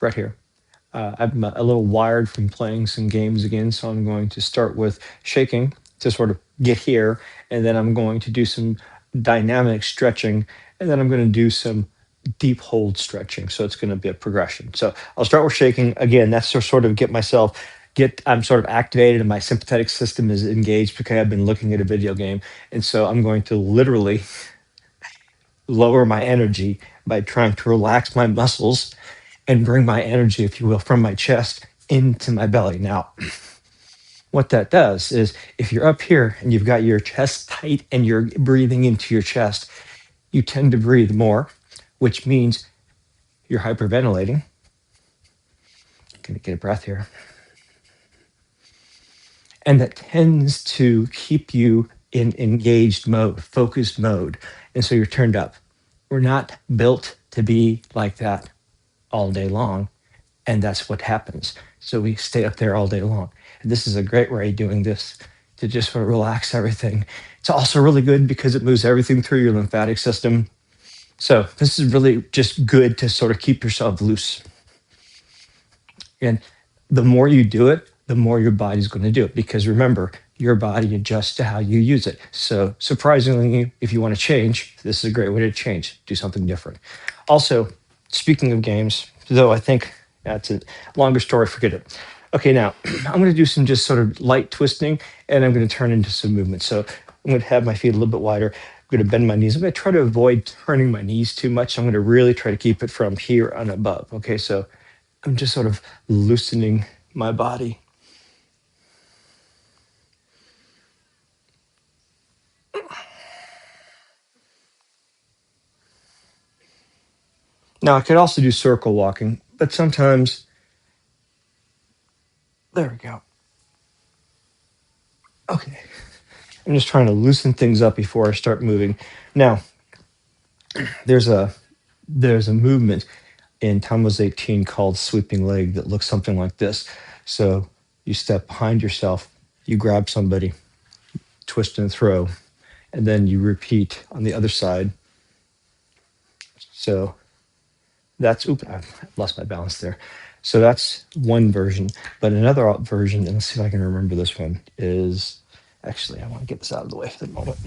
right here. I'm a little wired from playing some games again, so I'm going to start with shaking to sort of get here, and then I'm going to do some dynamic stretching, and then I'm going to do some deep hold stretching. So it's going to be a progression. So I'll start with shaking again. That's to sort of get myself I'm sort of activated and my sympathetic system is engaged because I've been looking at a video game, and so I'm going to literally lower my energy by trying to relax my muscles and bring my energy, if you will, from my chest into my belly. Now, what that does is if you're up here and you've got your chest tight and you're breathing into your chest, you tend to breathe more, which means you're hyperventilating. I'm going to get a breath here. And that tends to keep you in engaged mode, focused mode. And so you're turned up. We're not built to be like that all day long. And that's what happens. So we stay up there all day long. And this is a great way of doing this to just sort of relax everything. It's also really good because it moves everything through your lymphatic system. So this is really just good to sort of keep yourself loose. And the more you do it, the more your body's going to do it. Because remember, your body adjusts to how you use it. So surprisingly, if you want to change, this is a great way to change, do something different. Also, speaking of games, though I think that's a longer story, forget it. Okay, now I'm going to do some just sort of light twisting and I'm going to turn into some movement. So I'm going to have my feet a little bit wider. I'm going to bend my knees. I'm going to try to avoid turning my knees too much. I'm going to really try to keep it from here and above. Okay, so I'm just sort of loosening my body. Now, I could also do circle walking, but sometimes, there we go. Okay. I'm just trying to loosen things up before I start moving. Now, there's a movement in Tamils 18 called sweeping leg that looks something like this. So you step behind yourself, you grab somebody, twist and throw, and then you repeat on the other side. So that's, oops, I've lost my balance there. So that's one version. But another version, and let's see if I can remember this one, is actually, I want to get this out of the way for the moment.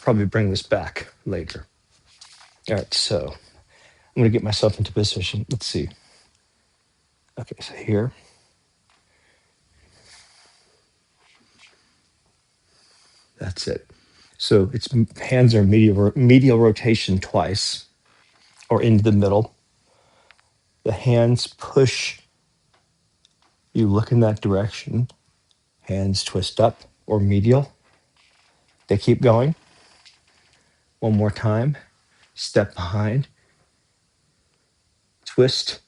Probably bring this back later. All right, so I'm going to get myself into position. Let's see. Okay, so here. That's it. So it's hands are medial rotation twice or into the middle. The hands push, you look in that direction. Hands twist up or medial. They keep going. One more time. Step behind. Twist,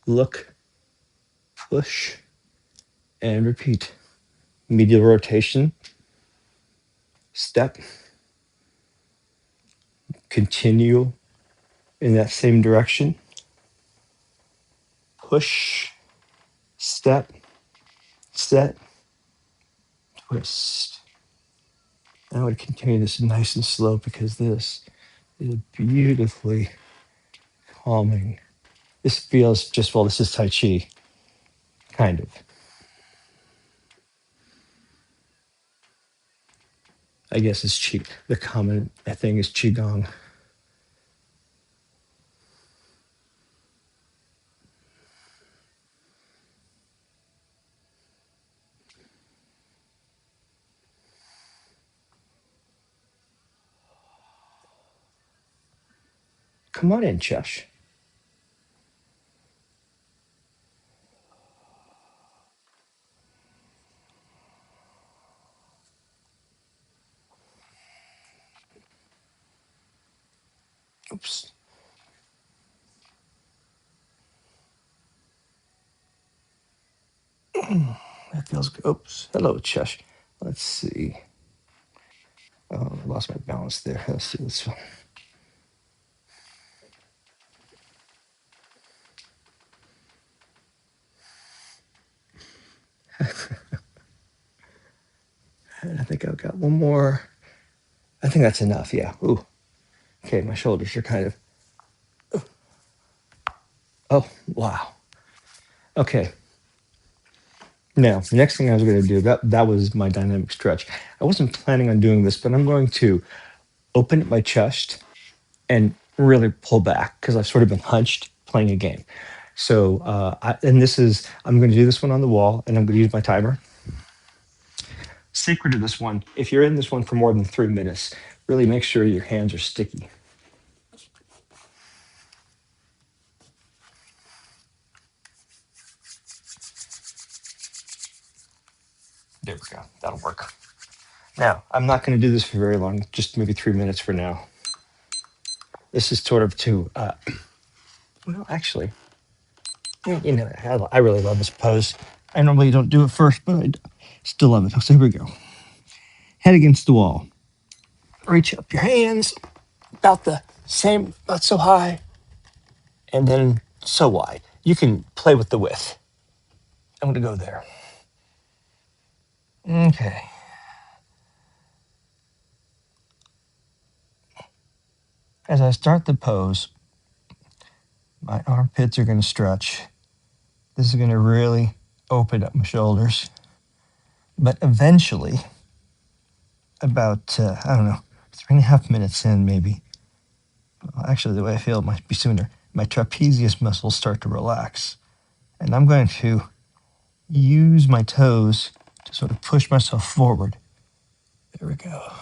look, push, and repeat. Medial rotation. Step. Continue in that same direction. Push, step, set, twist. And I would continue this nice and slow because this is beautifully calming. This feels just, well, this is Tai Chi, kind of. I guess it's Qi. The common thing is Qigong. Come on in, Chesh. Oops. That feels good. Oops. Hello, Chesh. Let's see. Oh, I lost my balance there. Let's see this one. And I think I've got one more. I think that's enough. Yeah. Ooh. Okay, my shoulders are kind of. Oh, wow. Okay. Now, the next thing I was going to do, that was my dynamic stretch. I wasn't planning on doing this, but I'm going to open up my chest and really pull back because I've sort of been hunched playing a game. So, I'm going to do this one on the wall and I'm going to use my timer. Secret to this one, if you're in this one for more than 3 minutes, really make sure your hands are sticky. There we go. That'll work. Now, I'm not going to do this for very long, just maybe 3 minutes for now. This is sort of to, well, actually, I really love this pose. I normally don't do it first, but I still love it. So here we go. Head against the wall. Reach up your hands about the same, not so high, and then so wide. You can play with the width. I'm going to go there. Okay. As I start the pose, my armpits are going to stretch. This is going to really open up my shoulders. But eventually, about, I don't know, 3.5 minutes in, maybe. Well, actually, the way I feel, it might be sooner. My trapezius muscles start to relax. And I'm going to use my toes to sort of push myself forward. There we go.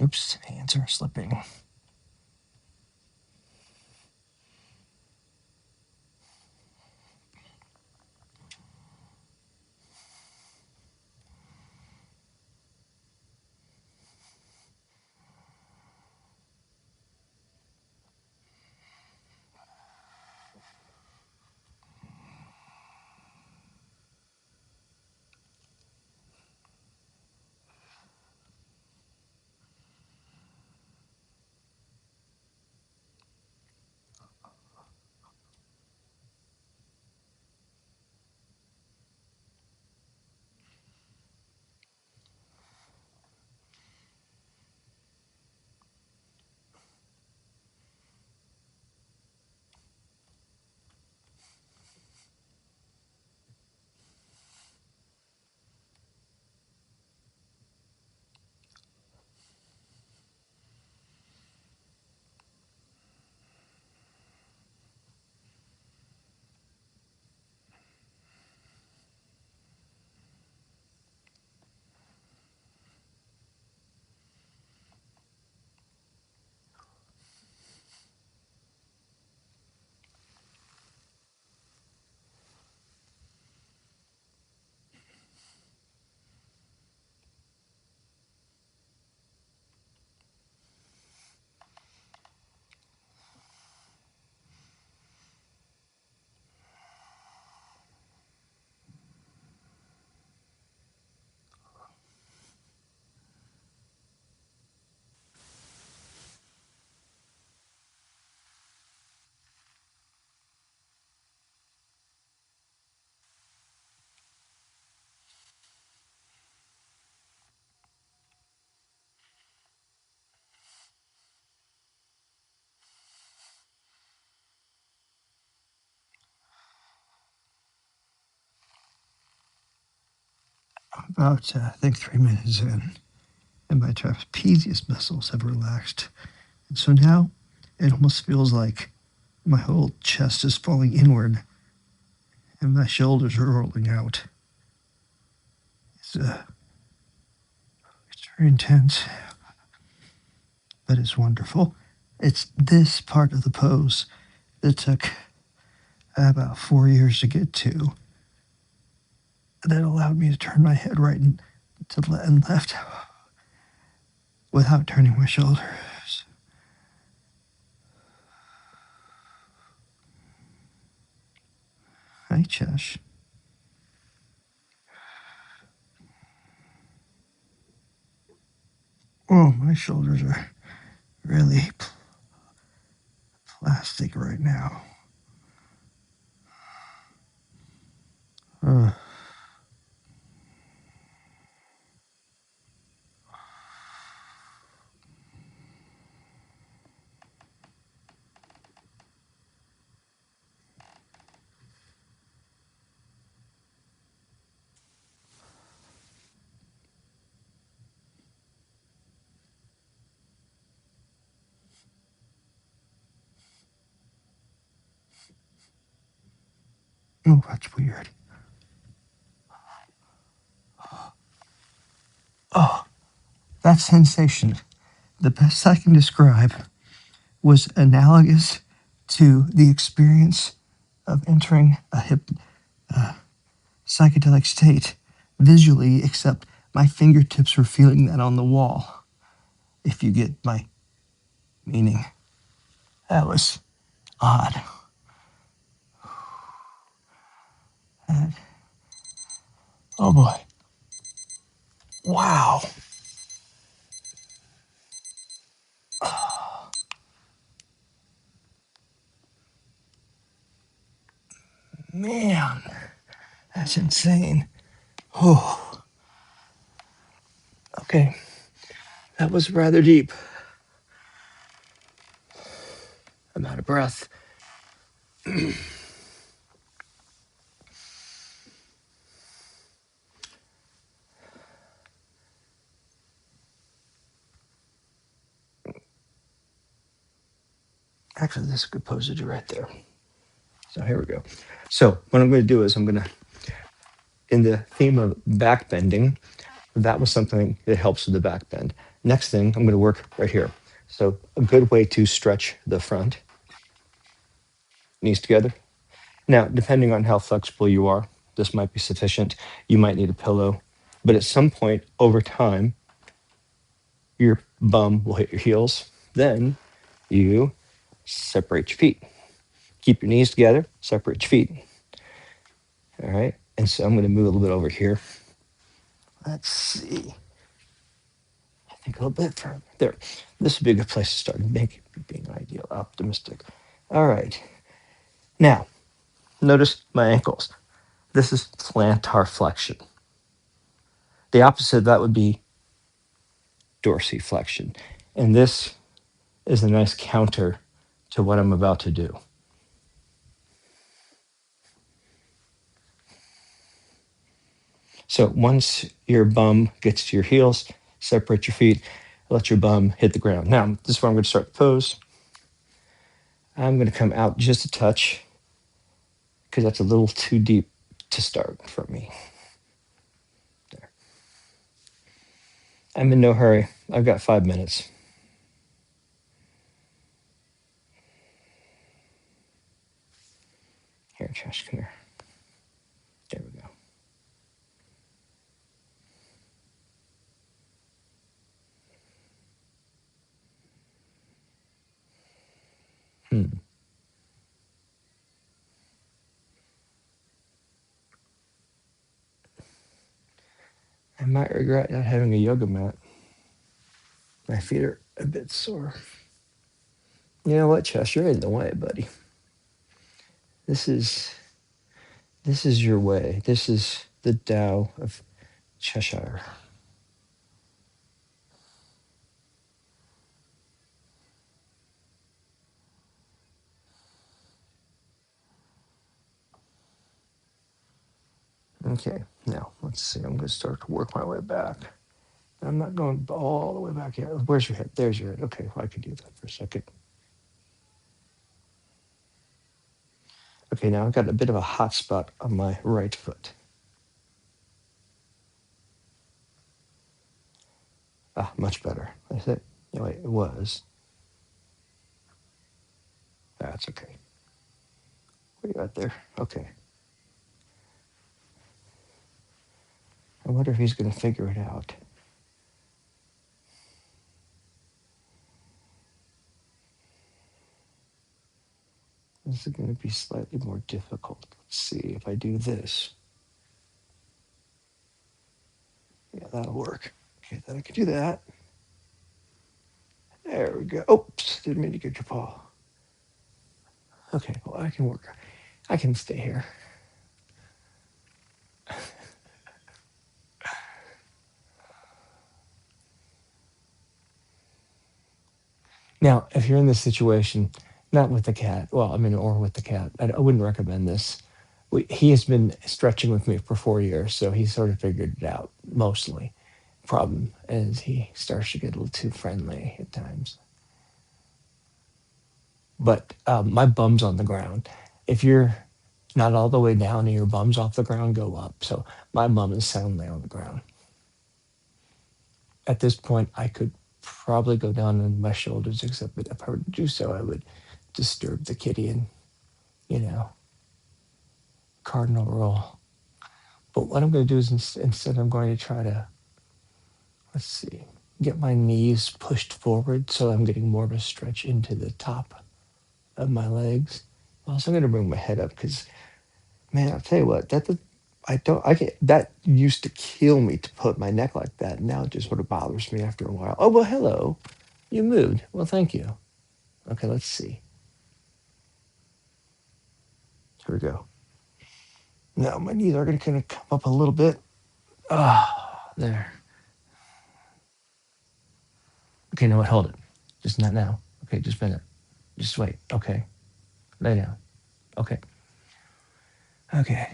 Oops, hands are slipping. About, I think, 3 minutes in, and my trapezius muscles have relaxed. And so now it almost feels like my whole chest is falling inward and my shoulders are rolling out. It's very intense, but it's wonderful. It's this part of the pose that took about 4 years to get to that allowed me to turn my head right and left without turning my shoulders. Hi, Chesh. Oh, my shoulders are really plastic right now. Uh, Oh, that's weird. Oh, that sensation, the best I can describe, was analogous to the experience of entering a psychedelic state visually, except my fingertips were feeling that on the wall, if you get my meaning. That was odd. And, oh boy. Wow. Man, that's insane. Oh, okay. That was rather deep. I'm out of breath. Actually, this is a good pose to do right there. So here we go. So what I'm going to do is I'm going to, in the theme of back bending, that was something that helps with the back bend. Next thing, I'm going to work right here. So a good way to stretch the front, knees together. Now, depending on how flexible you are, this might be sufficient. You might need a pillow. But at some point over time, your bum will hit your heels. Then you separate your feet. Keep your knees together, separate your feet. All right. And so I'm going to move a little bit over here. Let's see. I think a little bit further. There. This would be a good place to start. Make being ideal, optimistic. All right. Now, notice my ankles. This is plantar flexion. The opposite of that would be dorsiflexion. And this is a nice counter to what I'm about to do. So once your bum gets to your heels, separate your feet, let your bum hit the ground. Now, this is where I'm going to start the pose. I'm going to come out just a touch because that's a little too deep to start for me. There. I'm in no hurry. I've got 5 minutes. Here, Josh, come here. There we go. I might regret not having a yoga mat. My feet are a bit sore. You know what, Chess? You're in the way, buddy. This is your way. This is the Tao of Cheshire. Okay, now let's see. I'm going to start to work my way back. I'm not going all the way back yet. Where's your head? There's your head. Okay, well, I can do that for a second. Okay, now I've got a bit of a hot spot on my right foot. Ah, much better. I said, no, wait, it was. That's okay. What do you got there? Okay. I wonder if he's going to figure it out. This is going to be slightly more difficult. Let's see if I do this. Yeah, that'll work. Okay, then I can do that. There we go. Oops, didn't mean to get your paw. Okay, well, I can work. I can stay here. Now, if you're in this situation, not with the cat, well, I mean, or with the cat, I wouldn't recommend this. He has been stretching with me for 4 years, so he's sort of figured it out mostly. Problem is he starts to get a little too friendly at times. But my bum's on the ground. If you're Not all the way down and your bum's off the ground, go up. So my bum is soundly on the ground. At this point, I could probably go down on my shoulders, except that if I were to do so, I would disturb the kitty and, you know, cardinal rule. But what I'm going to do is instead, I'm going to try to, let's see, get my knees pushed forward so I'm getting more of a stretch into the top of my legs. Also, I'm going to bring my head up because, man, I'll tell you what, I can't, that used to kill me to put my neck like that. Now it just sort of bothers me after a while. Oh, well, hello. You moved. Well, thank you. Okay, let's see. Here we go. Now my knees are going to kind of come up a little bit. Ah, there. Okay, no, what? Hold it. Just not now. Okay, just a minute. Just wait. Okay, lay down. Okay. Okay.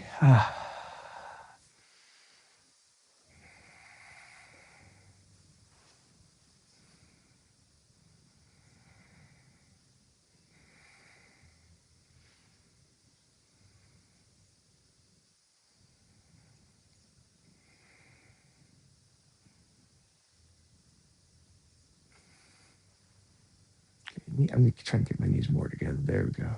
I'm trying to get my knees more together. There we go.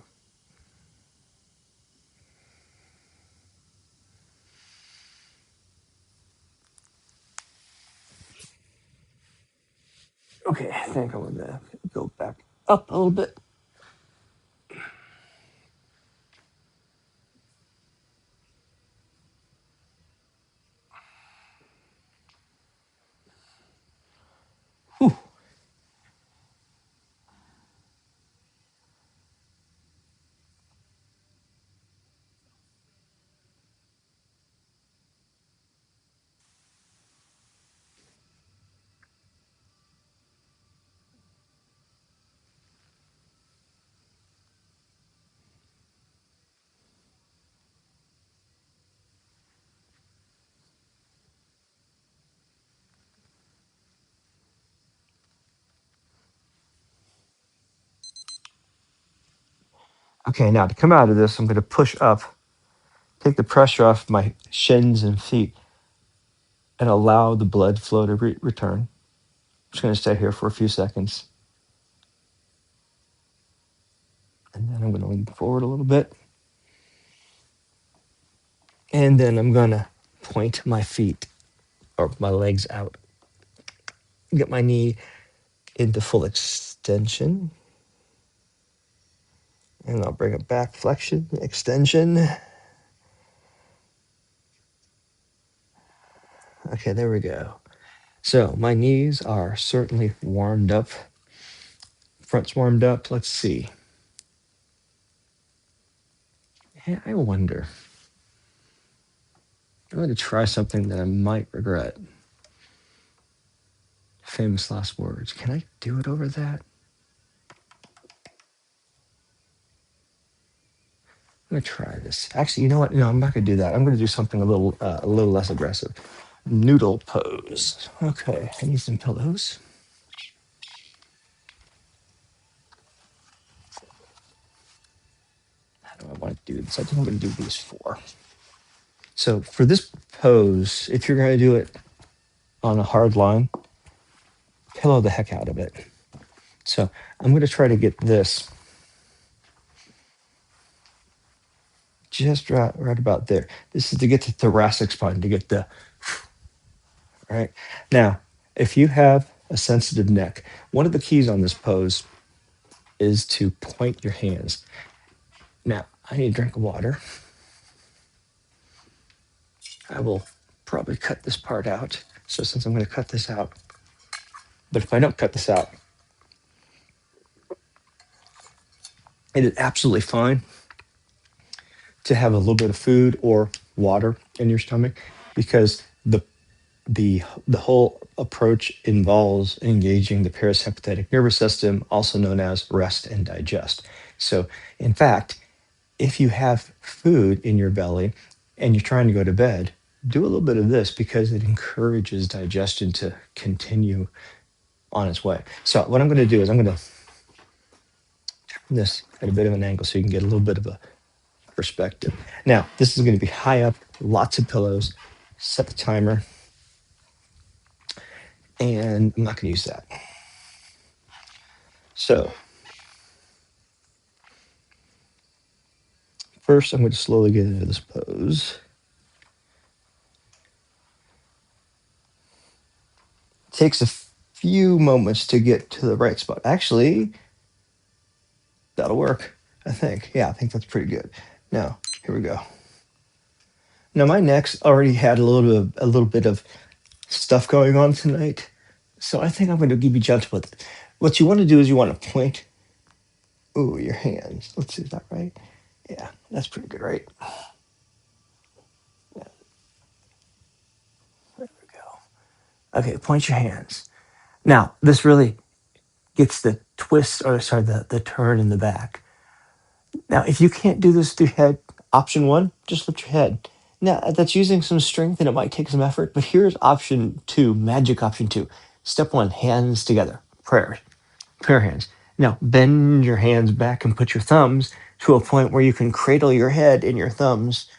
Okay, I think I'm gonna go back up a little bit. Whew. Okay, now to come out of this, I'm going to push up, take the pressure off my shins and feet, and allow the blood flow to return. I'm just going to stay here for a few seconds. And then I'm going to lean forward a little bit. And then I'm going to point my feet or my legs out. Get my knee into full extension. And I'll bring it back, flexion, extension. Okay, there we go. So my knees are certainly warmed up. Front's warmed up. Let's see. Yeah, I wonder. I'm going to try something that I might regret. Famous last words. Can I do it over that? I'm going to try this. Actually, you know what? No, I'm not going to do that. I'm going to do something a little less aggressive. Noodle pose. Okay, I need some pillows. How do I want to do this? I think I'm going to do these four. So for this pose, if you're going to do it on a hard line, pillow the heck out of it. So I'm going to try to get this just right about there. This is to get the thoracic spine, to get the, right? Now, if you have a sensitive neck, one of the keys on this pose is to point your hands. Now, I need a drink of water. I will probably cut this part out. So since I'm going to cut this out, but if I don't cut this out, it is absolutely fine to have a little bit of food or water in your stomach because the whole approach involves engaging the parasympathetic nervous system, also known as rest and digest. So, in fact, if you have food in your belly and you're trying to go to bed, do a little bit of this because it encourages digestion to continue on its way. So, what I'm going to do is I'm going to turn this at a bit of an angle so you can get a little bit of a perspective. Now, this is going to be high up, lots of pillows. Set the timer, and I'm not going to use that. So, first, I'm going to slowly get into this pose. It takes a few moments to get to the right spot. Actually, that'll work, I think. Yeah, I think that's pretty good. Now, here we go. Now, my neck's already had a little bit of stuff going on tonight, so I think I'm going to be gentle with it. What you want to do is you want to point. Ooh, your hands. Let's see, is that right? Yeah, that's pretty good, right? Yeah, there we go. Okay, point your hands. Now, this really gets the twist, or sorry, the turn in the back. Now, if you can't do this through head, option one, just lift your head. Now, that's using some strength and it might take some effort, but here's option two, magic option two. Step one, hands together, prayer hands. Now, bend your hands back and put your thumbs to a point where you can cradle your head in your thumbs,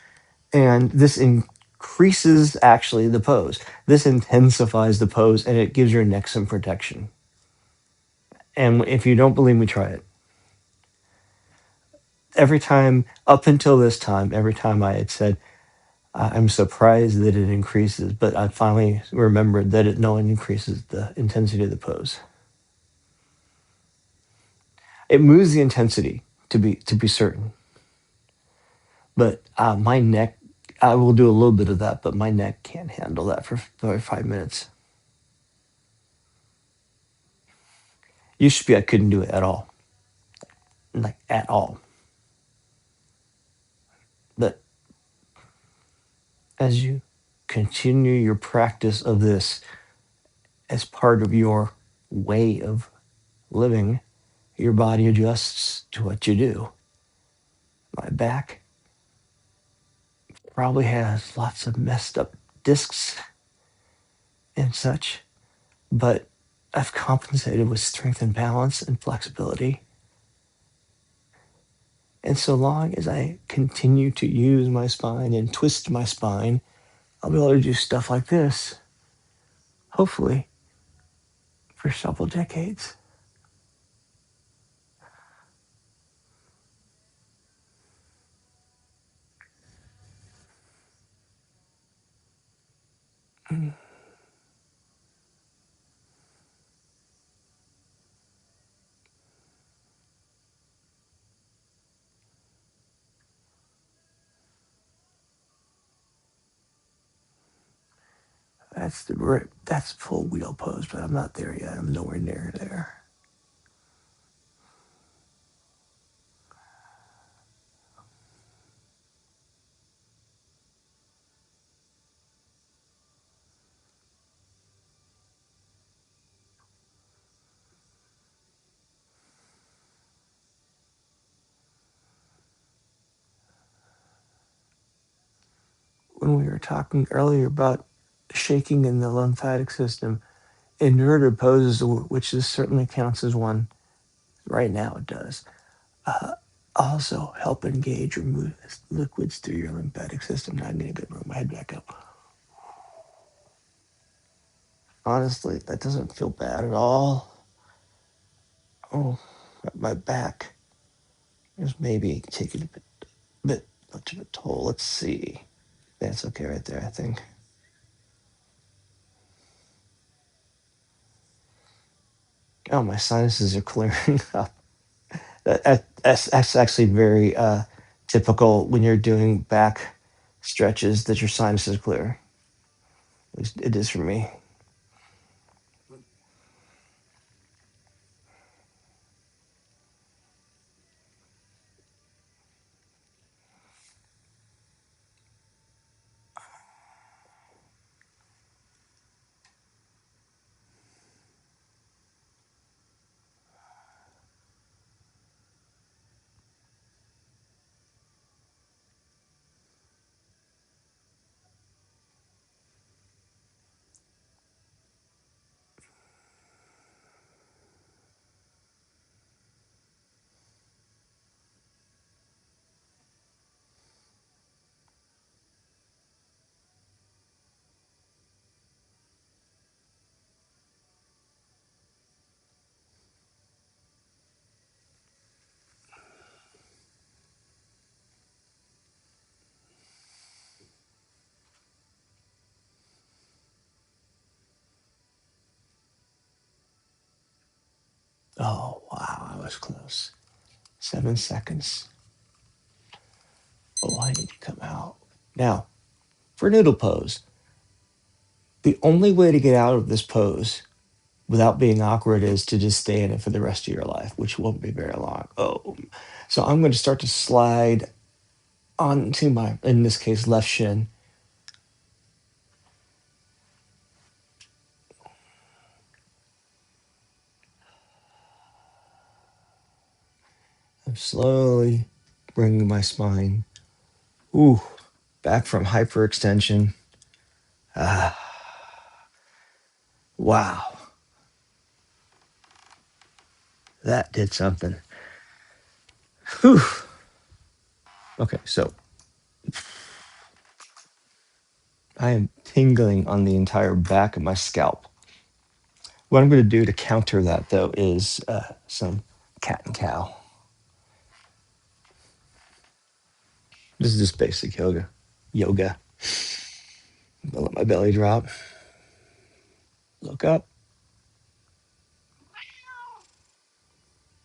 and this increases actually the pose. This intensifies the pose and it gives your neck some protection. And if you don't believe me, try it. Every time up until this time, every time I had said, I'm surprised that it increases, but I finally remembered that it no one increases the intensity of the pose. It moves the intensity to be certain, but my neck, I will do a little bit of that, but my neck can't handle that for 5 minutes. Used to be I couldn't do it at all, like at all. But as you continue your practice of this as part of your way of living, your body adjusts to what you do. My back probably has lots of messed up discs and such, but I've compensated with strength and balance and flexibility. And so long as I continue to use my spine and twist my spine, I'll be able to do stuff like this, hopefully, for several decades. Mm. That's full wheel pose, but I'm not there yet. I'm nowhere near there. When we were talking earlier about shaking in the lymphatic system, inverted poses, which this certainly counts as one, right now it does, uh, also help engage or move liquids through your lymphatic system. Now I'm going to bring my head back up. Honestly, that doesn't feel bad at all. Oh, my back is maybe taking bit much of a toll. Let's see. That's okay right there, I think. Oh, my sinuses are clearing up. That's actually very typical when you're doing back stretches that your sinuses clear. At least it is for me. Oh, wow, I was close. 7 seconds. Oh, I need to come out. Now, for noodle pose, the only way to get out of this pose without being awkward is to just stay in it for the rest of your life, which won't be very long. Oh, so I'm going to start to slide onto my, in this case, left shin. I'm slowly bringing my spine, back from hyperextension. Ah, wow, that did something. Whew. Okay, so I am tingling on the entire back of my scalp. What I'm going to do to counter that, though, is some cat and cow. This is just basic yoga. I'll let my belly drop. Look up.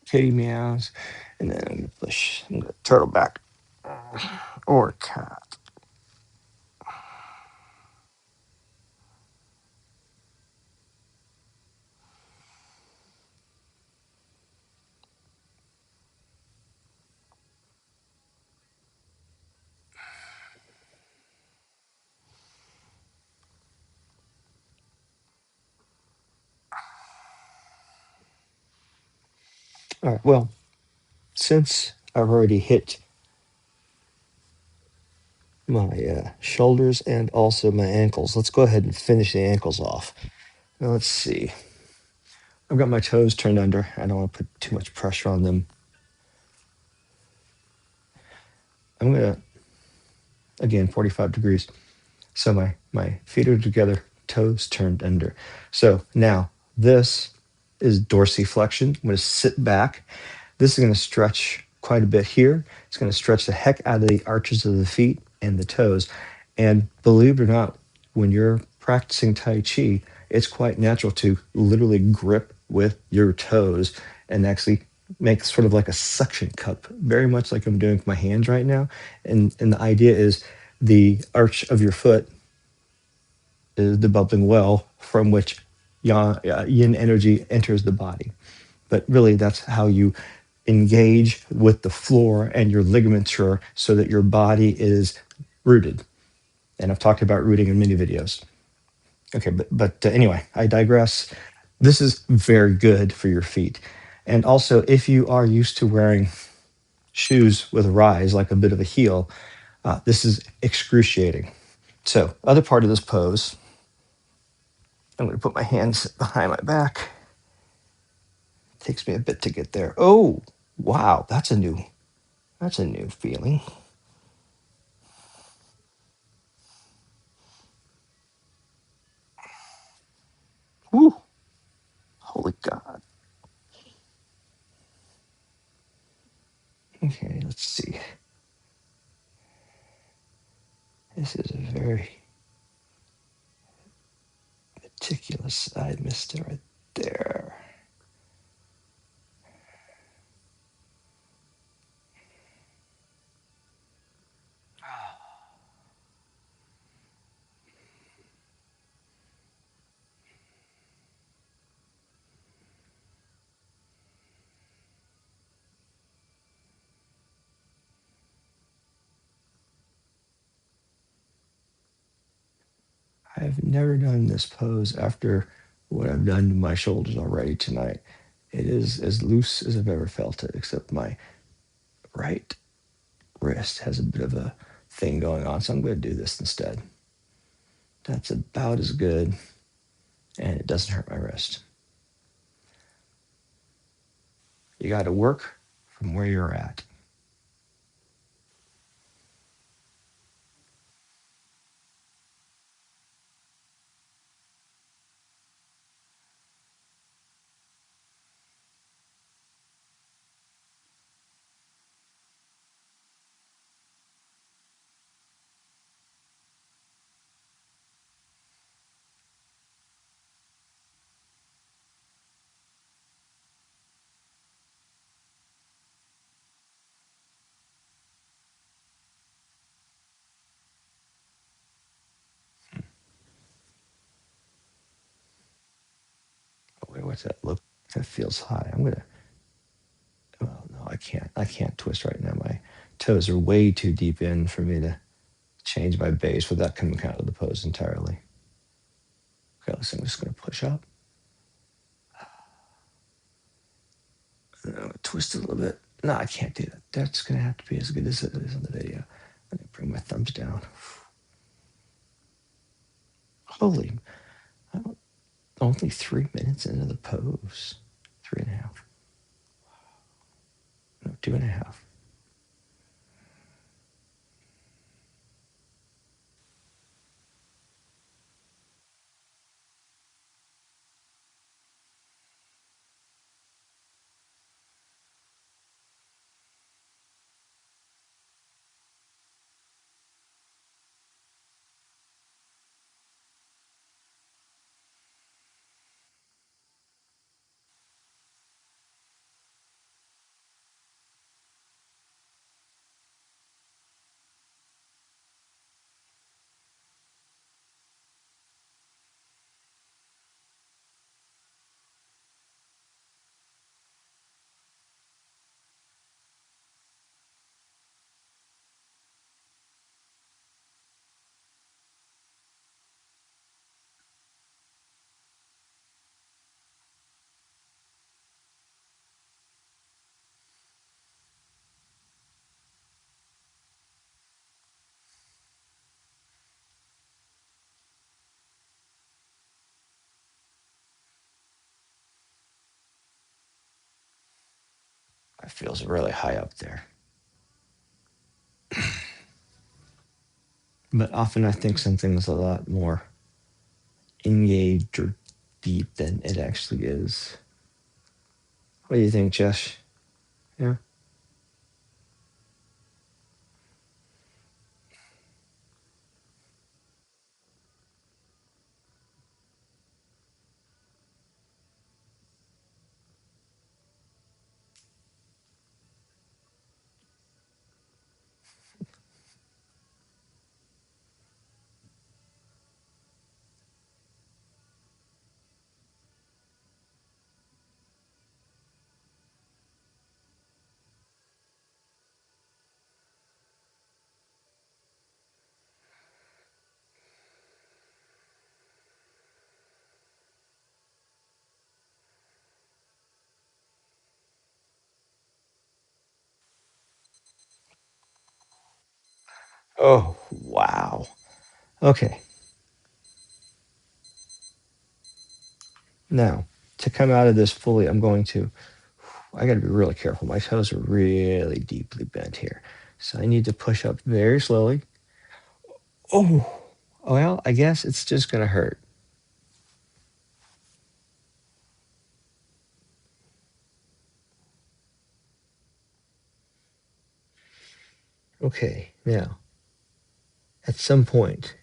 Kitty meows. And then I'm going to push. I'm going to turtle back. Or cat. All right. Well, since I've already hit my shoulders and also my ankles, let's go ahead and finish the ankles off. Now, let's see. I've got my toes turned under. I don't want to put too much pressure on them. I'm going to, again, 45 degrees. So my feet are together, toes turned under. So now this is dorsiflexion. I'm going to sit back. This is going to stretch quite a bit here. It's going to stretch the heck out of the arches of the feet and the toes. And believe it or not, when you're practicing Tai Chi, it's quite natural to literally grip with your toes and actually make sort of like a suction cup, very much like I'm doing with my hands right now. And the idea is the arch of your foot is the bubbling well from which yin energy enters the body. But really, that's how you engage with the floor and your ligature so that your body is rooted. And I've talked about rooting in many videos. Okay, but anyway, I digress. This is very good for your feet. And also, if you are used to wearing shoes with a rise, like a bit of a heel, this is excruciating. So, other part of this pose, I'm going to put my hands behind my back. It takes me a bit to get there. Oh, wow, that's a new feeling. Whew, holy God. Okay, let's see. This is a very meticulous. I missed it right there. I've never done this pose after what I've done to my shoulders already tonight. It is as loose as I've ever felt it, except my right wrist has a bit of a thing going on. So I'm going to do this instead. That's about as good, and it doesn't hurt my wrist. You got to work from where you're at. What's that look? That feels high. I'm gonna. Oh no, I can't. I can't twist right now. My toes are way too deep in for me to change my base without coming out of the pose entirely. Okay, listen. I'm just gonna push up. And I'm gonna twist a little bit. No, I can't do that. That's gonna have to be as good as it is on the video. I'm gonna bring my thumbs down. Holy, I don't, only 3 minutes into the pose. 3.5. No, 2.5. It feels really high up there. But often I think something's a lot more engaged or deep than it actually is. What do you think, Josh? Yeah. Oh, wow. Okay. Now, to come out of this fully, I got to be really careful. My toes are really deeply bent here. So I need to push up very slowly. Oh, well, I guess it's just going to hurt. Okay, now, at some point,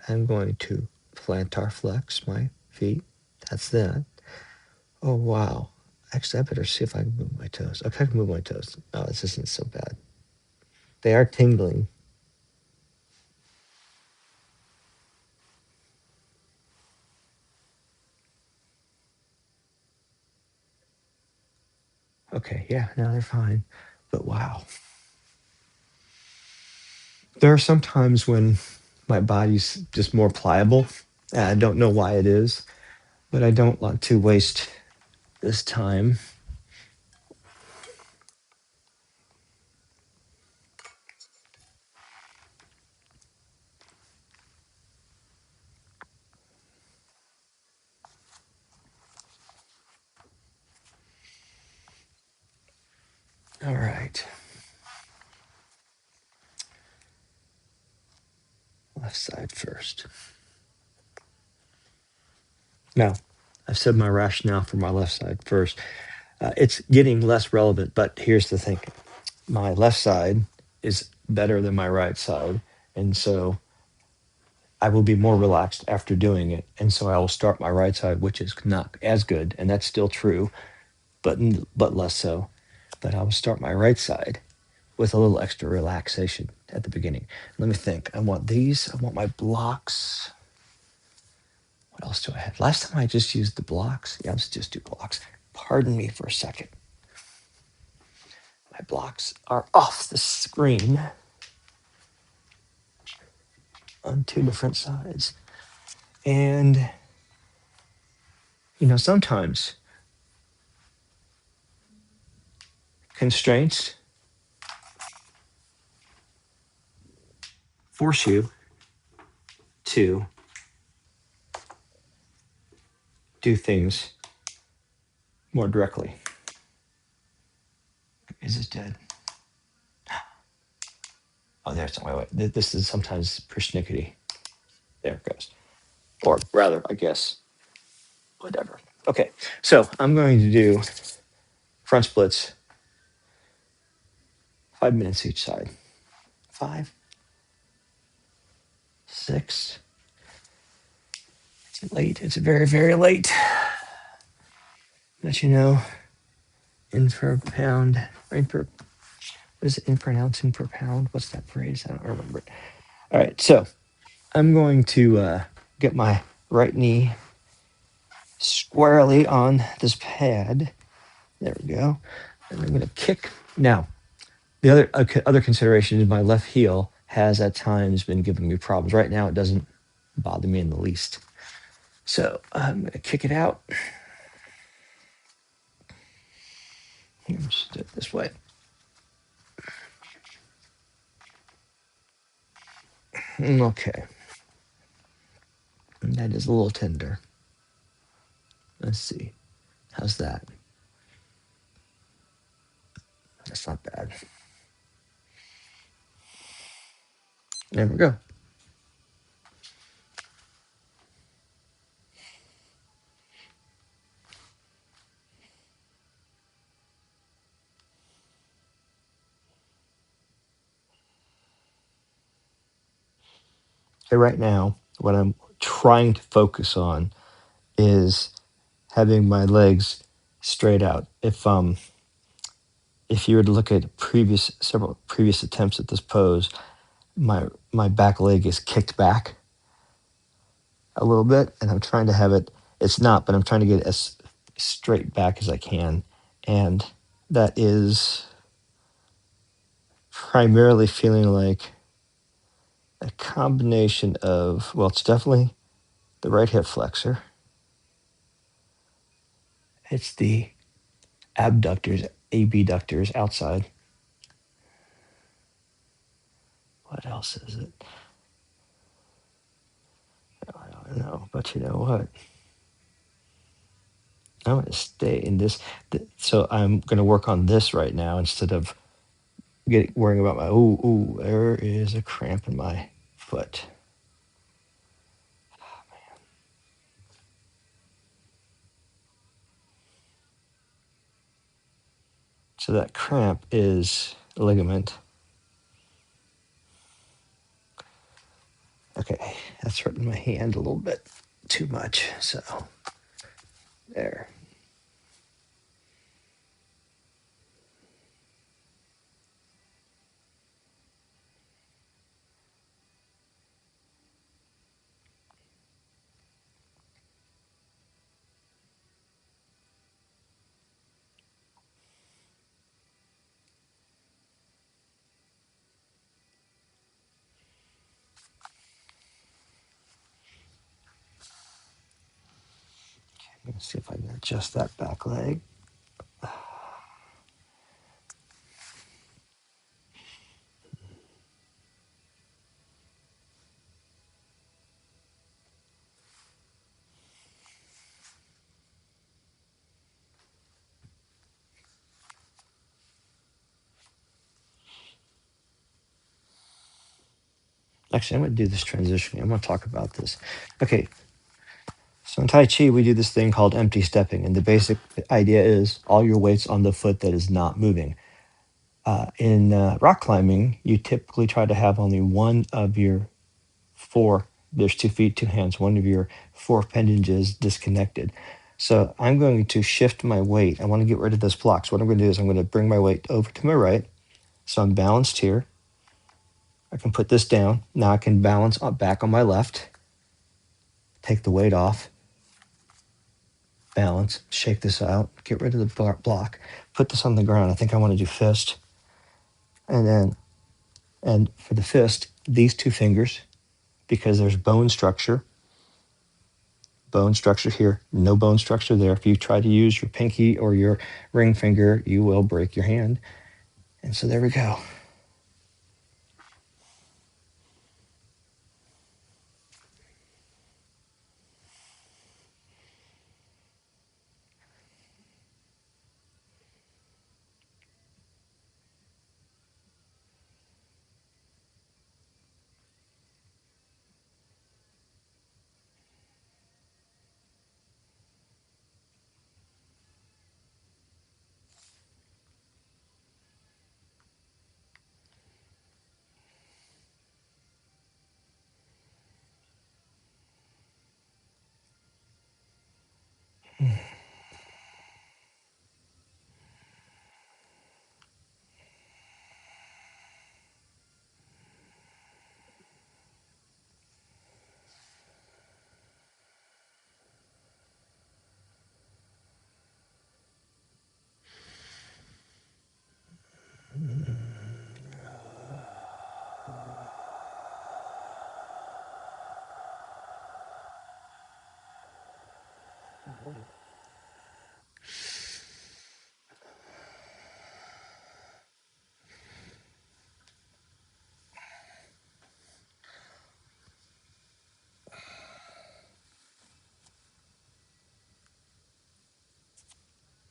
I'm going to plantar flex my feet. That's that. Oh, wow. Actually, I better see if I can move my toes. Okay, I can move my toes. Oh, this isn't so bad. They are tingling. Okay, yeah, now they're fine. But wow. There are some times when my body's just more pliable. And I don't know why it is, but I don't want to waste this time. All right. Left side first. Now, I've said my rationale for my left side first. It's getting less relevant, but here's the thing. My left side is better than my right side. And so I will be more relaxed after doing it. And so I will start my right side, which is not as good. And that's still true, but less so. But I will start my right side with a little extra relaxation at the beginning. Let me think. I want these. I want my blocks. What else do I have? Last time I just used the blocks. Yeah, let's just do blocks. Pardon me for a second. My blocks are off the screen on two different sides. And, sometimes constraints force you to do things more directly. Is it dead? Oh, there's wait. This is sometimes persnickety. There it goes. Or rather, I guess, whatever. Okay, so I'm going to do front splits, 5 minutes each side. 5, 6. It's late. It's very, very late. Let you know, in per pound, what is it, in per ounce, in per pound? What's that phrase? I don't remember it. All right, so I'm going to get my right knee squarely on this pad. There we go. And I'm going to kick. Now, the other consideration is my left heel has at times been giving me problems. Right now, it doesn't bother me in the least. So I'm going to kick it out. Just do it this way. Okay. And that is a little tender. Let's see. How's that? That's not bad. There we go. Okay, right now, what I'm trying to focus on is having my legs straight out. If you were to look at several previous attempts at this pose, my back leg is kicked back a little bit, and I'm trying to have it. It's not, but I'm trying to get it as straight back as I can, and that is primarily feeling like a combination of, well, it's definitely the right hip flexor. It's the abductors, abductors outside. What else is it? I don't know, but you know what? I'm going to stay in this. So I'm going to work on this right now instead of worrying about my, ooh, there is a cramp in my foot. So that cramp is a ligament. Okay, that's hurting my hand a little bit too much. So there. Let's see if I can adjust that back leg. Actually, I'm going to do this transition. I'm going to talk about this. Okay, so in Tai Chi, we do this thing called empty stepping. And the basic idea is all your weight's on the foot that is not moving. In rock climbing, you typically try to have only one of your four, there's 2 feet, 2 hands, one of your 4 appendages disconnected. So I'm going to shift my weight. I want to get rid of this block. So what I'm going to do is I'm going to bring my weight over to my right. So I'm balanced here. I can put this down. Now I can balance back on my left. take the weight off, balance, shake this out, get rid of the block, put this on the ground. I think I want to do fist. And for the fist, these two fingers, because there's bone structure here, no bone structure there. If you try to use your pinky or your ring finger, you will break your hand. And so there we go.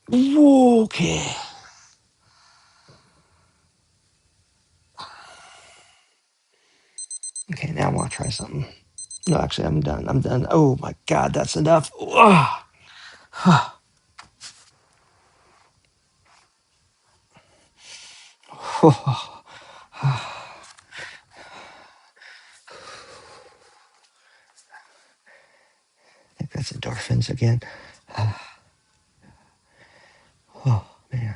Okay. Okay, now I want to try something. No, actually, I'm done. I'm done. Oh my God, that's enough. I think that's endorphins again. Oh, man.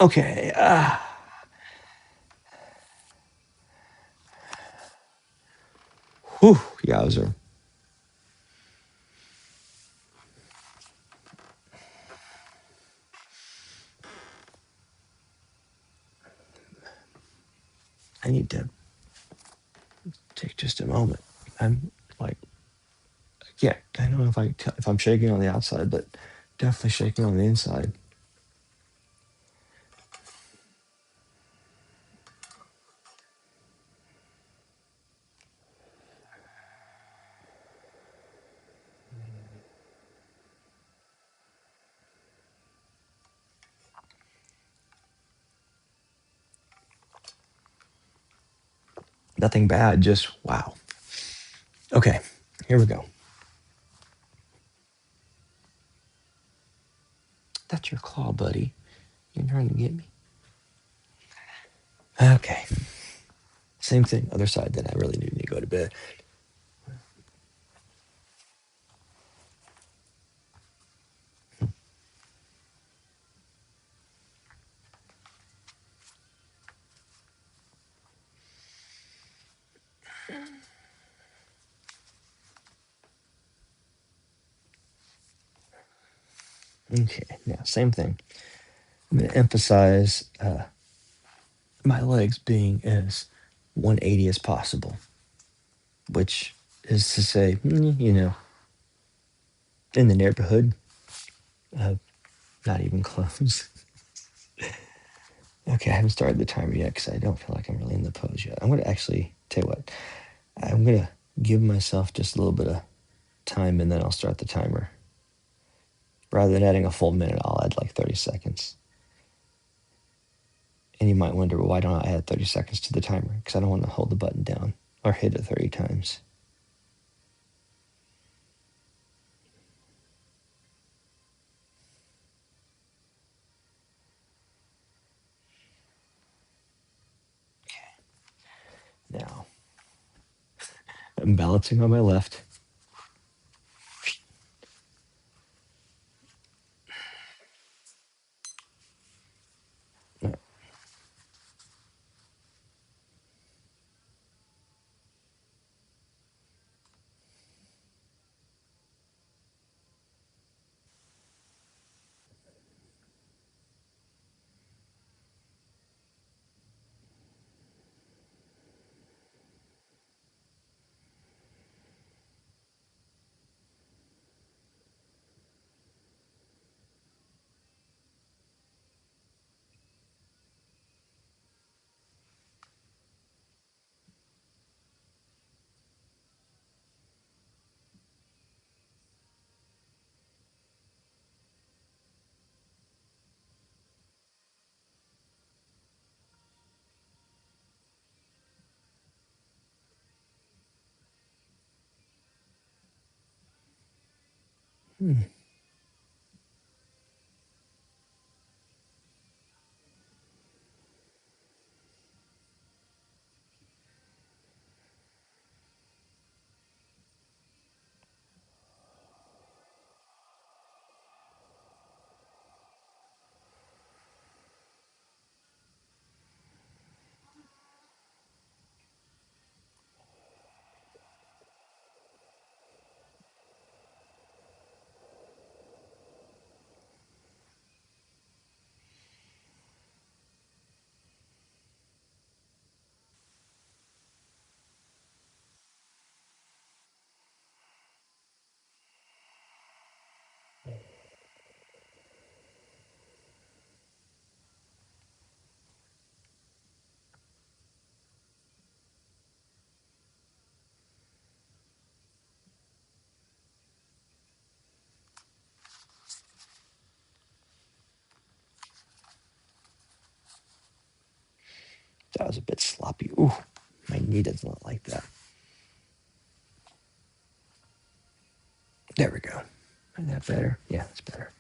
Okay. Whew, yowzer. I need to take just a moment. I'm like, yeah, I don't know if I'm shaking on the outside, but definitely shaking on the inside. Nothing bad, just wow. Okay, here we go. That's your claw, buddy. You're trying to get me. Okay. Same thing, other side. Then I really need to go to bed. Okay, now same thing. I'm going to emphasize my legs being as 180 as possible, which is to say, in the neighborhood, not even close. Okay, I haven't started the timer yet because I don't feel like I'm really in the pose yet. I'm going to actually tell you what, I'm going to give myself just a little bit of time and then I'll start the timer. Rather than adding a full minute, I'll add like 30 seconds. And you might wonder, well, why don't I add 30 seconds to the timer? Because I don't want to hold the button down or hit it 30 times. Now, I'm balancing on my left. That was a bit sloppy. Ooh, my knee does not like that. There we go. Is that better? Yeah, it's better.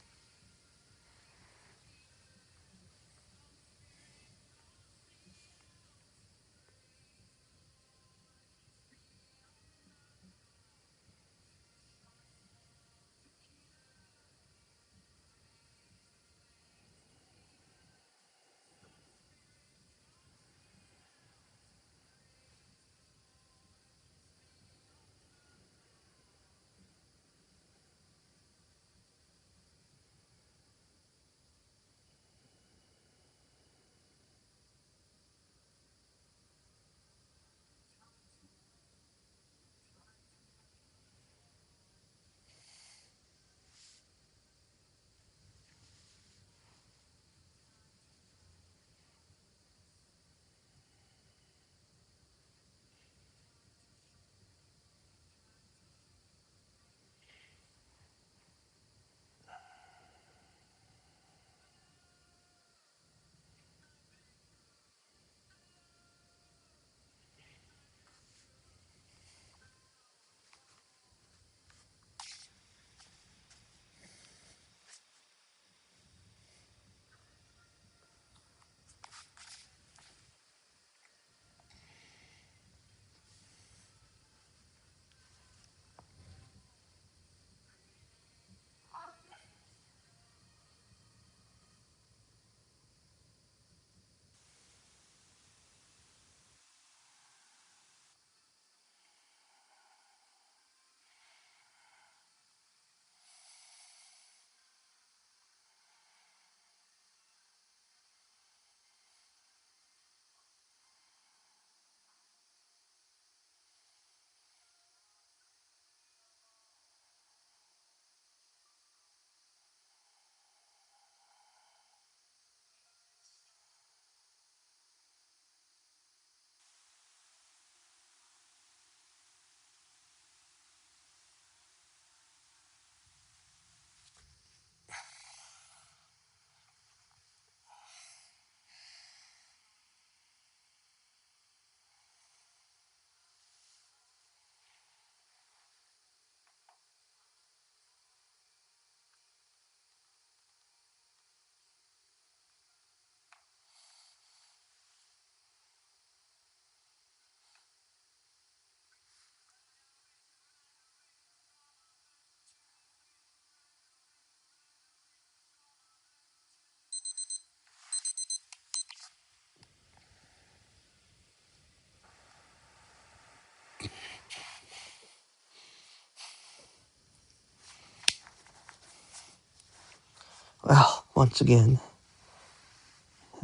Well, once again,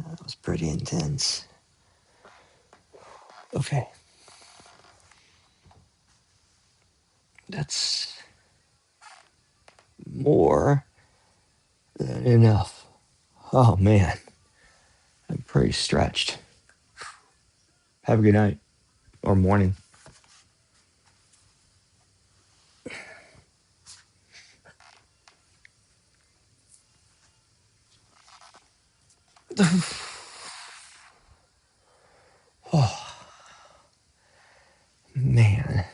that was pretty intense. Okay. That's more than enough. Oh, man. I'm pretty stretched. Have a good night or morning. Oh, man.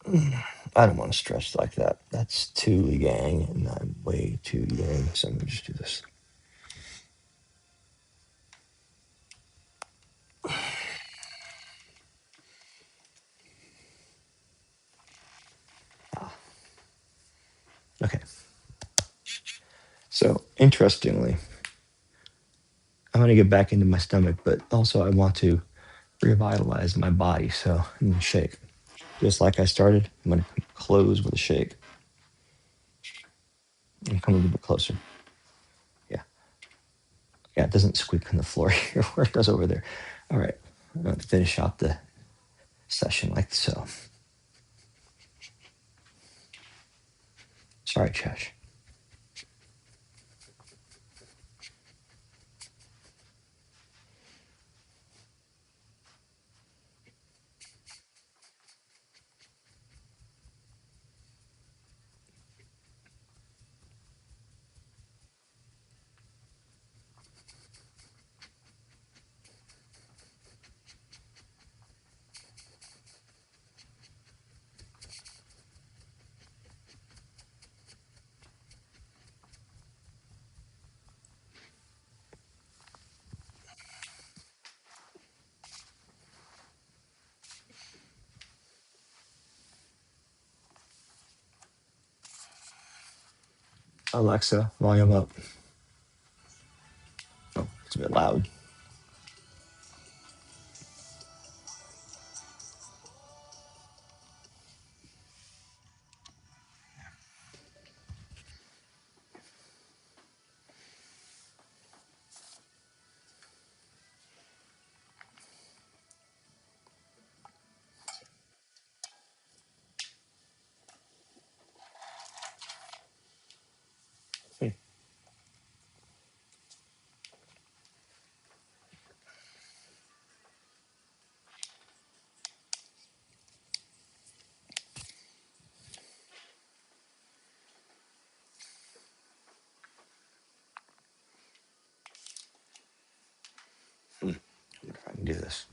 I don't want to stretch like that. That's too yang, and I'm way too yang. So I'm gonna just do this. Okay. So interestingly, I'm gonna get back into my stomach, but also I want to revitalize my body. So I'm gonna shake. Just like I started, I'm gonna close with a shake. And come a little bit closer. Yeah. Yeah, it doesn't squeak on the floor here where it does over there. All right. I'm gonna finish out the session like so. Sorry, Chesh. Alexa, volume up. Oh, it's a bit loud. Hmm. I wonder if I can do this.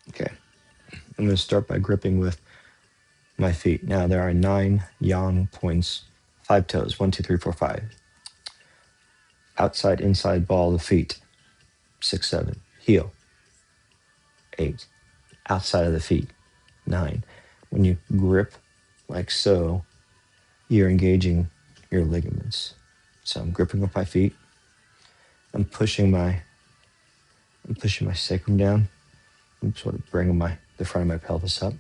Okay. I'm going to start by gripping with my feet. Now there are 9 yang points, 5 toes. 1, 2, 3, 4, 5. Outside, inside ball of the feet. 6, 7. Heel. 8. Outside of the feet. 9. When you grip like so, you're engaging your ligaments. So I'm gripping with my feet. I'm pushing my sacrum down. I'm sort of bringing the front of my pelvis up.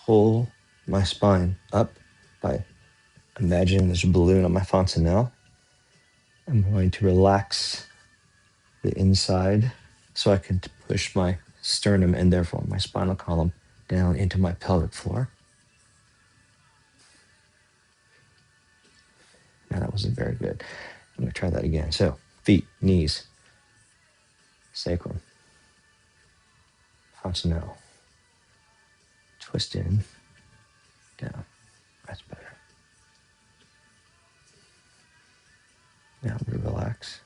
Pull my spine up by imagining there's a balloon on my fontanelle. I'm going to relax the inside so I can push my sternum and therefore my spinal column down into my pelvic floor. Now that wasn't very good. I'm going to try that again. So feet, knees, sacrum, fontanelle. Twist in, down. That's better. Now we relax.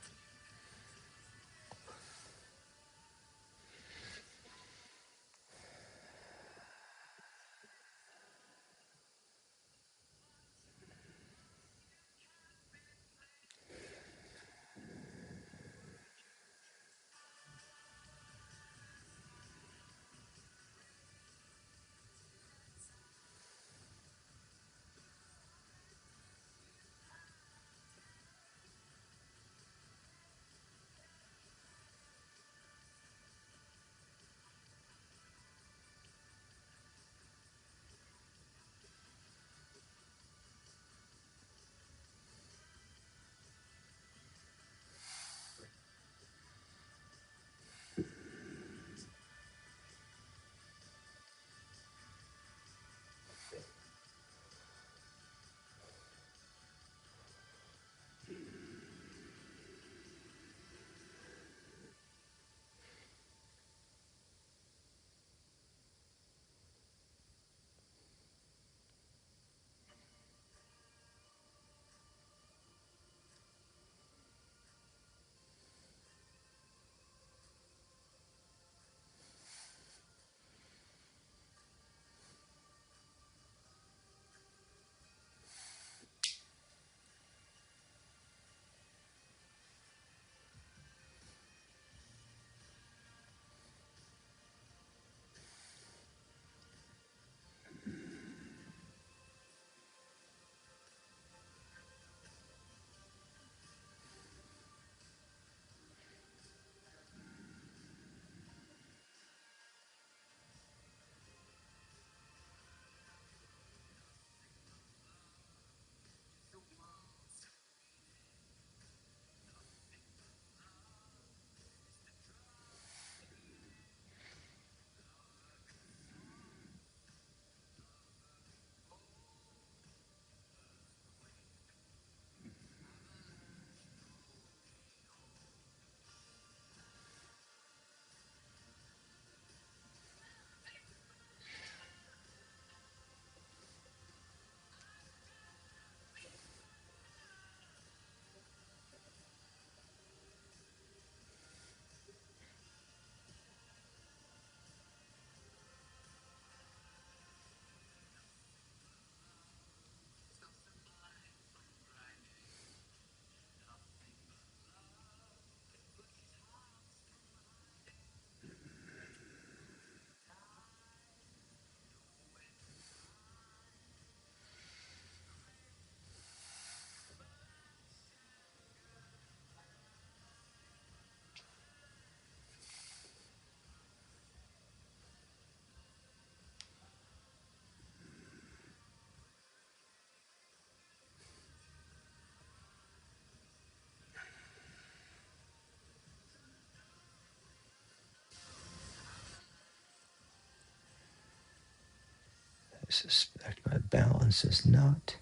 suspect my balance is not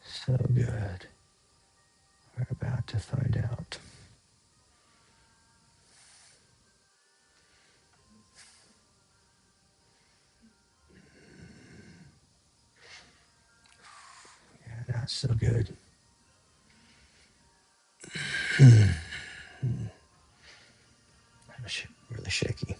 so good. We're about to find out. Yeah, not so good. I'm really shaky.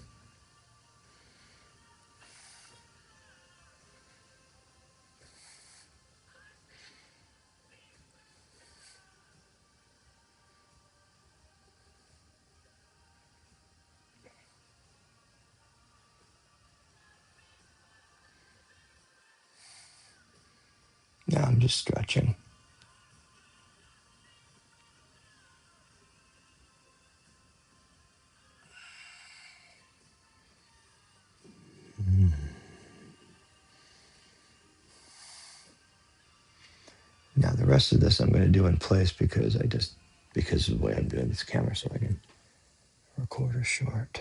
Now I'm just stretching. Now the rest of this I'm going to do in place because because of the way I'm doing this camera, so I can record her short.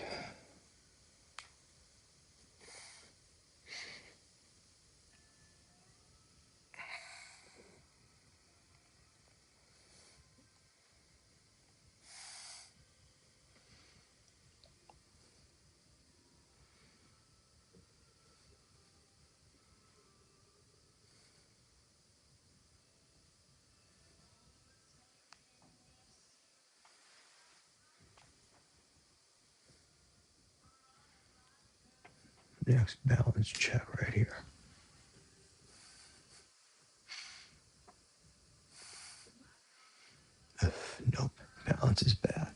Next balance check right here. Nope, balance is bad.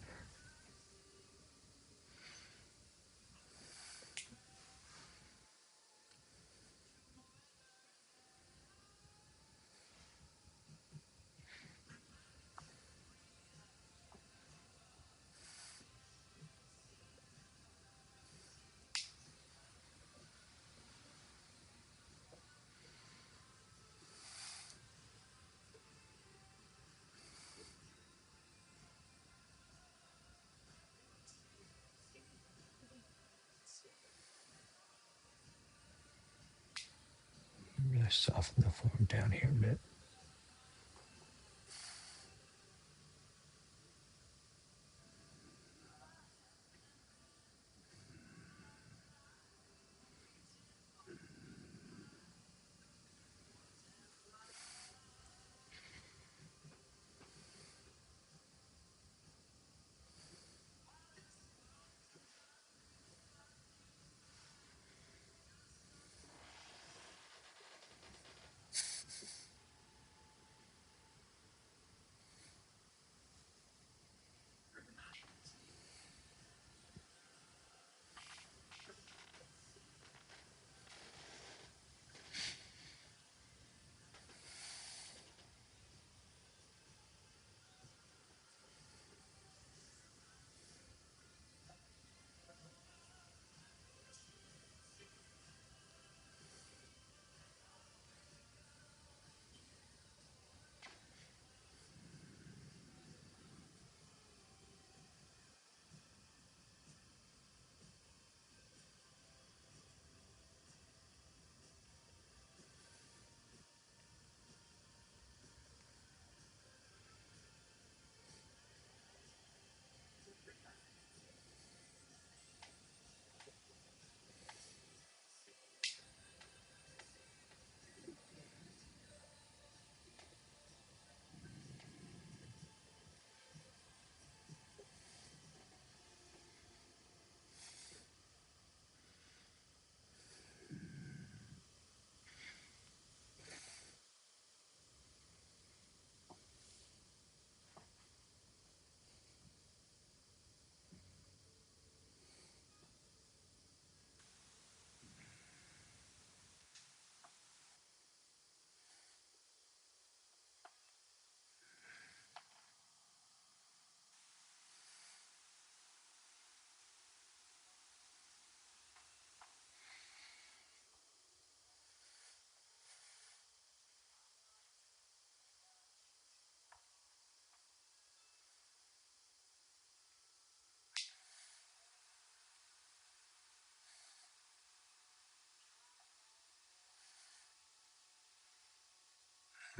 Really soften the form down here a bit.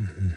Mhm.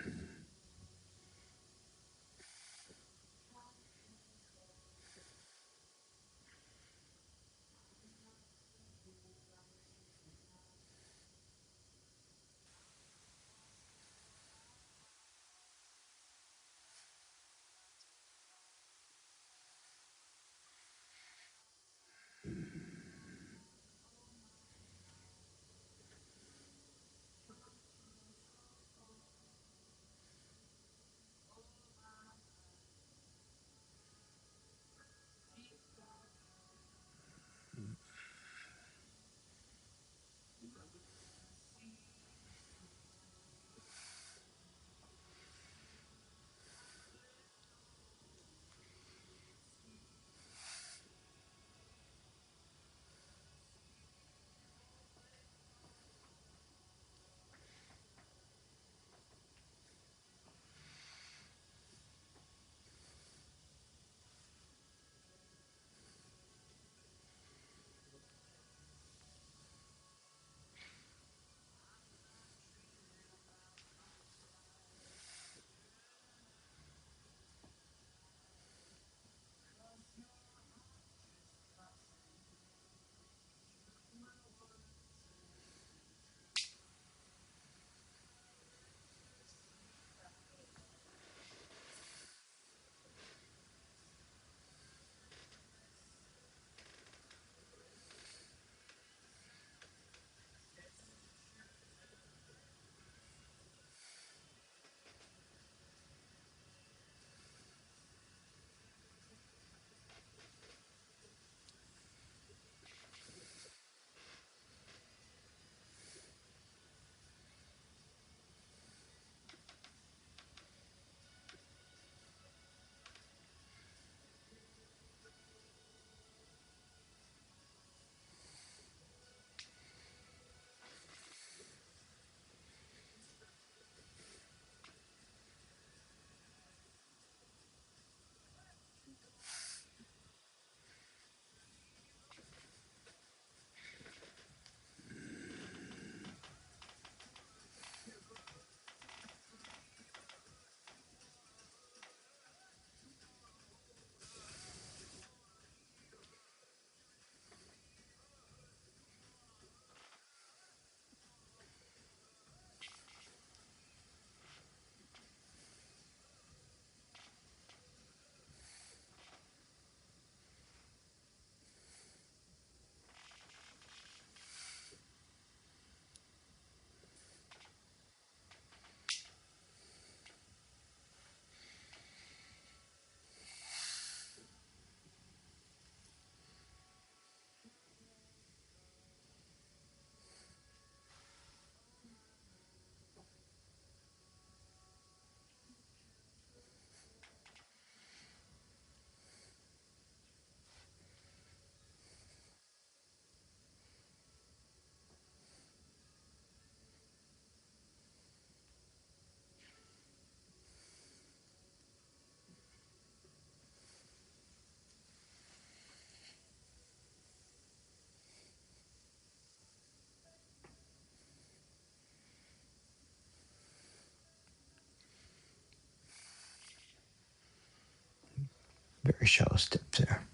Very shallow steps there.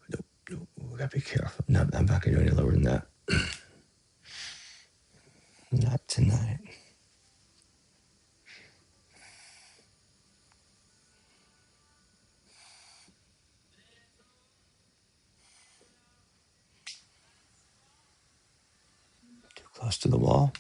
Nope, nope. We gotta be careful. No, I'm not gonna do any lower than that. Not tonight. Too close to the wall.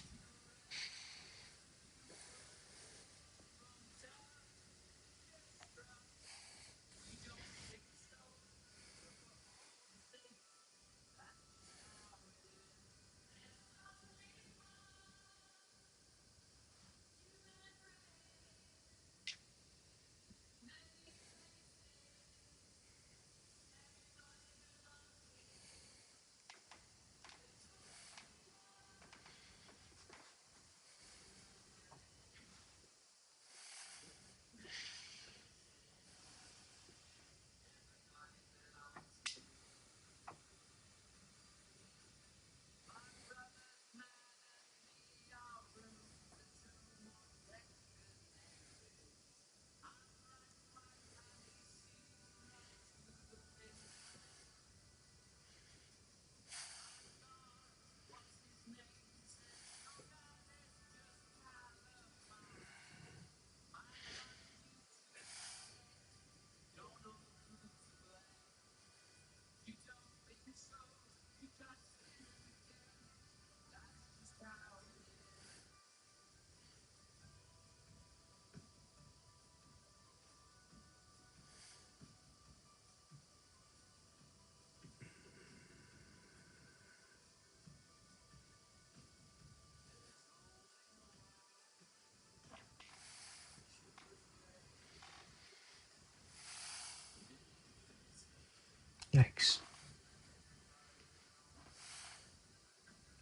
Yikes.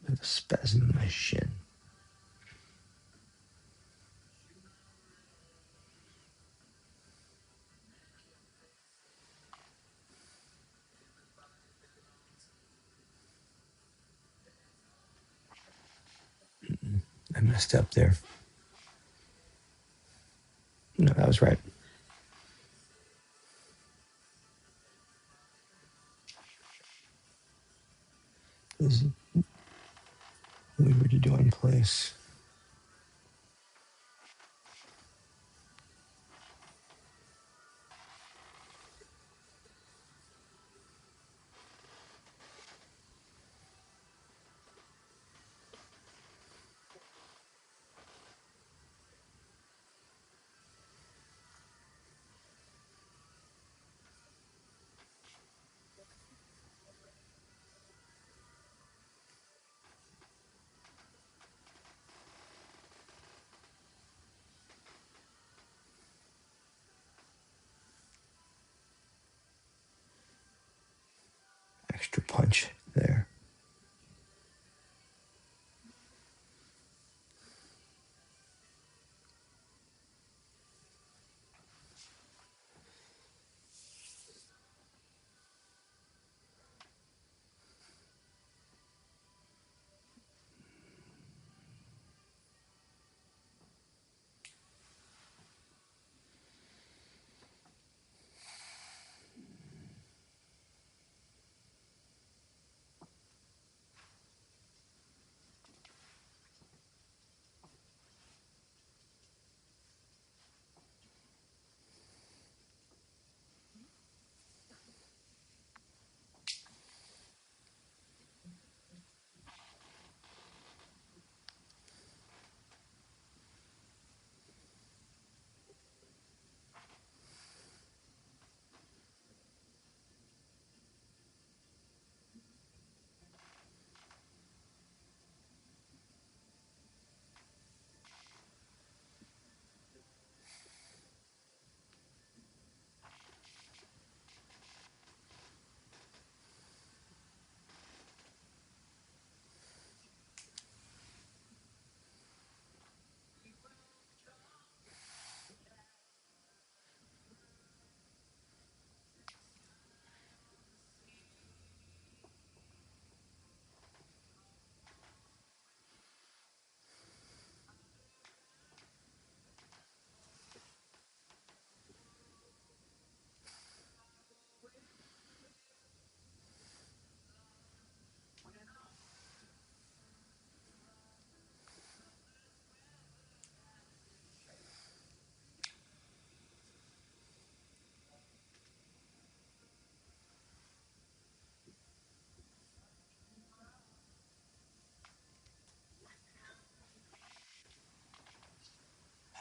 I have a spasm in my shin. I messed up there. No, that was right. This is weird to do in place. Extra punch there.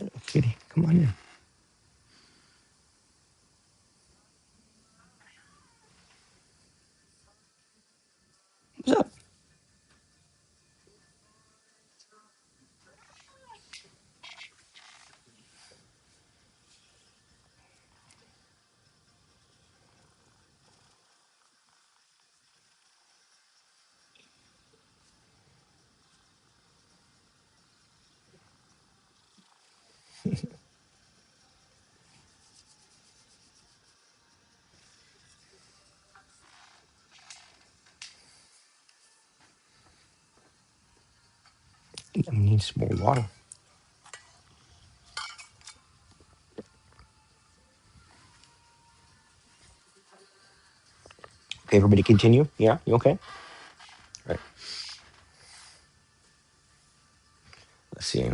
Hello, kitty. Come on in. What's up? I need some more water. Okay, everybody continue. Yeah, you okay? All right. Let's see.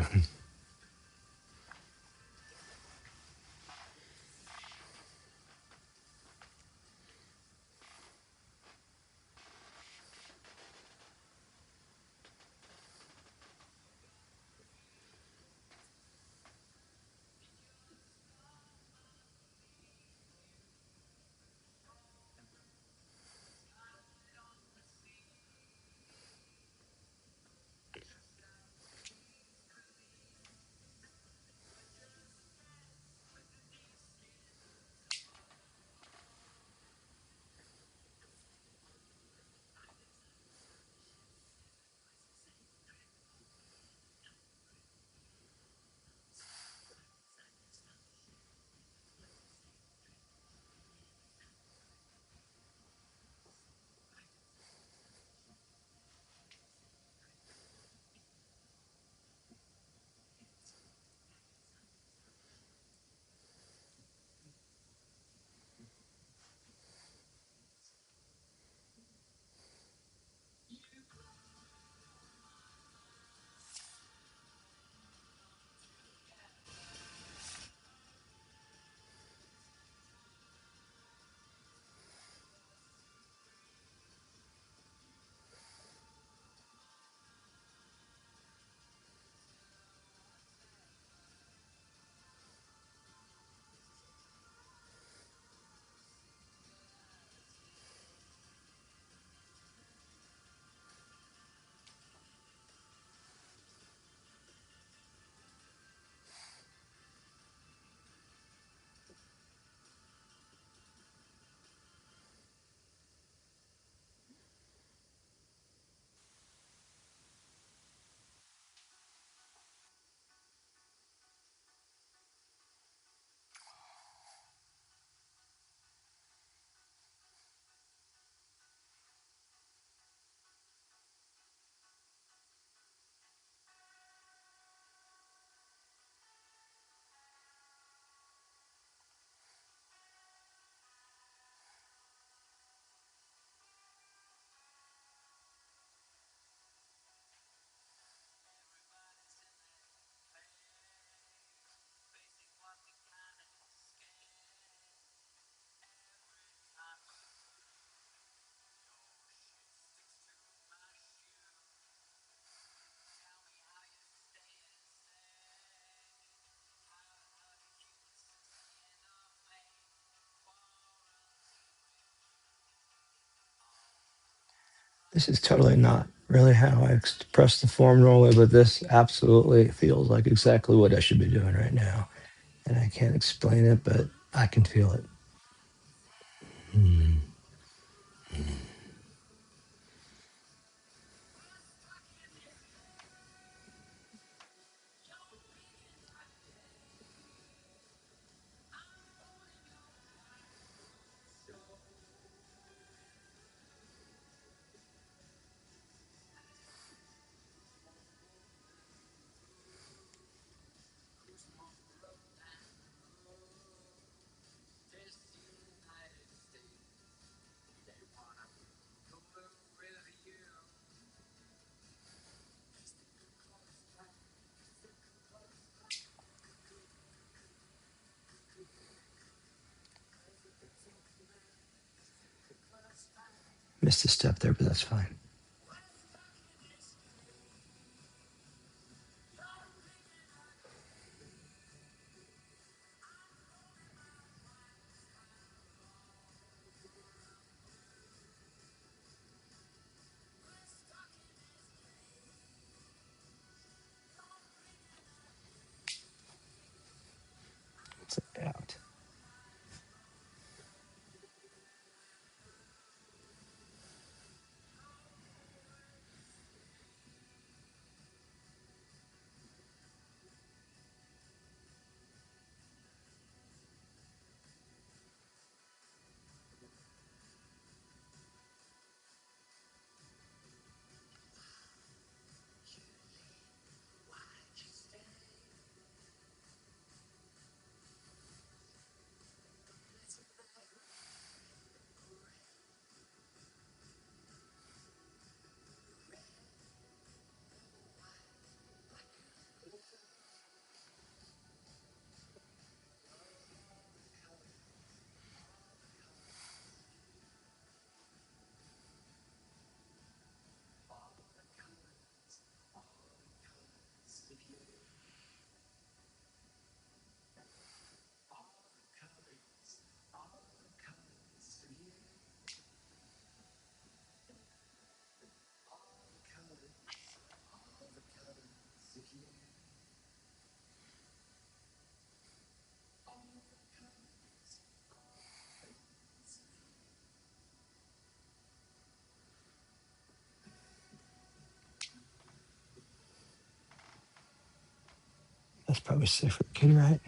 This is totally not really how I express the form normally, but this absolutely feels like exactly what I should be doing right now. And I can't explain it, but I can feel it. Mm. Missed a step there, but that's fine. It's out. That's probably safe for the kid, right?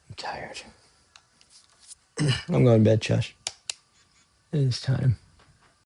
I'm tired. I'm going to bed, Josh. It is time.